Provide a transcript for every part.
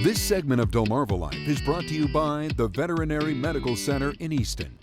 This segment of Delmarva Life is brought to you by the Veterinary Medical Center in Easton.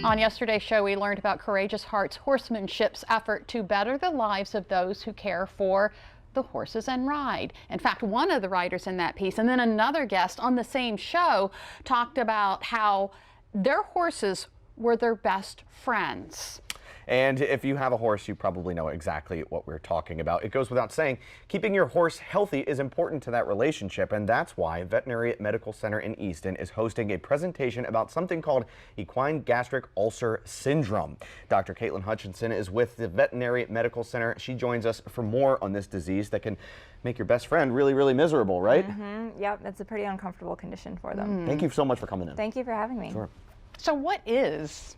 On yesterday's show, we learned about Courageous Heart's horsemanship's effort to better the lives of those who care for the horses and ride. In fact, one of the riders in that piece and then another guest on the same show talked about how their horses were their best friends. And if you have a horse, you probably know exactly what we're talking about. It goes without saying, keeping your horse healthy is important to that relationship, and that's why Veterinary Medical Center in Easton is hosting a presentation about something called Equine Gastric Ulcer Syndrome. Dr. Caitlin Hutchinson is with the Veterinary Medical Center. She joins us for more on this disease that can make your best friend really, really miserable, right? Yep, it's a pretty uncomfortable condition for them. Thank you so much for coming in. Thank you for having me. Sure. So what is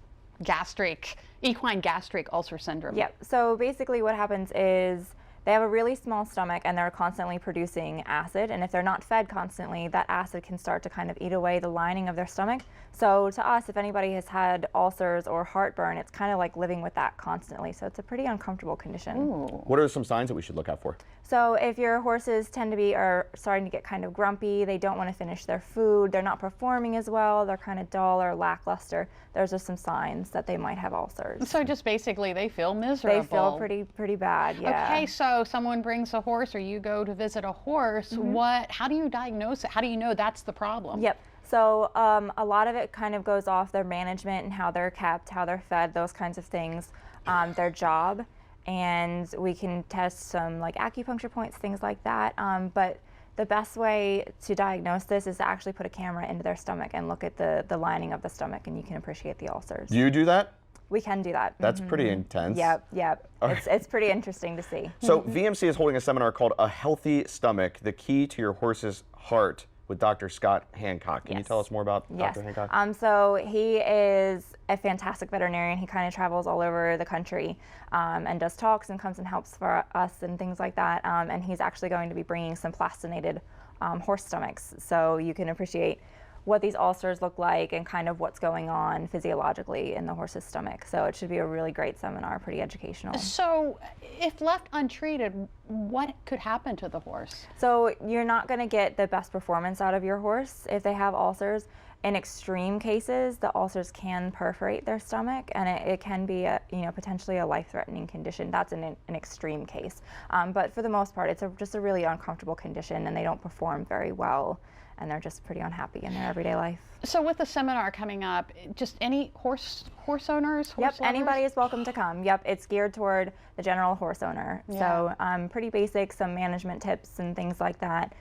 equine gastric ulcer syndrome? Yep, so basically what happens is they have a really small stomach and they're constantly producing acid, and if they're not fed constantly, that acid can start to kind of eat away the lining of their stomach. So to us, if anybody has had ulcers or heartburn, it's kind of like living with that constantly. So it's a pretty uncomfortable condition. Ooh. What are some signs that we should look out for? So if your horses are starting to get kind of grumpy, they don't want to finish their food, they're not performing as well, they're kind of dull or lackluster, those are some signs that they might have ulcers. So just basically they feel miserable. They feel pretty bad, yeah. Okay, so someone brings a horse or you go to visit a horse, how do you diagnose it? How do you know that's the problem? Yep. So a lot of it kind of goes off their management and how they're kept, how they're fed, those kinds of things, their job. And we can test some like acupuncture points, things like that. But the best way to diagnose this is to actually put a camera into their stomach and look at the lining of the stomach, and you can appreciate the ulcers. Do you do that? We can do that. That's pretty intense. Yep. It's pretty interesting to see. So VMC is holding a seminar called A Healthy Stomach, the Key to Your Horse's Heart, with Dr. Scott Hancock. Can you tell us more about Dr. Hancock? So he is a fantastic veterinarian. He kind of travels all over the country and does talks and comes and helps for us and things like that. And he's actually going to be bringing some plastinated horse stomachs, so you can appreciate what these ulcers look like and kind of what's going on physiologically in the horse's stomach. So it should be a really great seminar, pretty educational. So if left untreated, what could happen to the horse? So you're not going to get the best performance out of your horse if they have ulcers. In extreme cases, the ulcers can perforate their stomach, and it can be potentially a life-threatening condition. That's an extreme case. But for the most part, it's just a really uncomfortable condition, and they don't perform very well, and they're just pretty unhappy in their everyday life. So with the seminar coming up, just any horse owners? Yep, anybody is welcome to come. Yep, it's geared toward the general horse owner. Yeah. So pretty basic, some management tips and things like that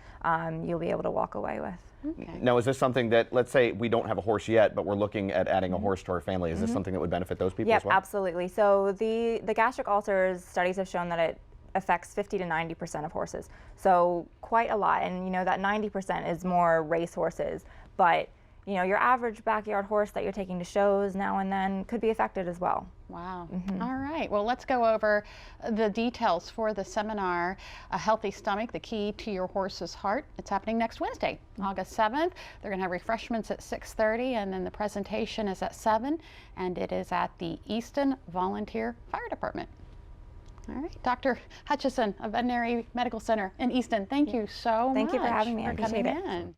you'll be able to walk away with. Okay. Now, is this something that, let's say we don't have a horse yet, but we're looking at adding a horse to our family, is this something that would benefit those people as well? Yep, absolutely. So the gastric ulcers, studies have shown that it affects 50 to 90% of horses. So quite a lot, and that 90% is more race horses, but your average backyard horse that you're taking to shows now and then could be affected as well. Wow. All right. Well, let's go over the details for the seminar, A Healthy Stomach, the Key to Your Horse's Heart. It's happening next Wednesday, August 7th. They're going to have refreshments at 6:30, and then the presentation is at 7, and it is at the Easton Volunteer Fire Department. All right. Dr. Hutchison of Veterinary Medical Center in Easton, thank you so much. Thank you for having me. I for coming appreciate it. in.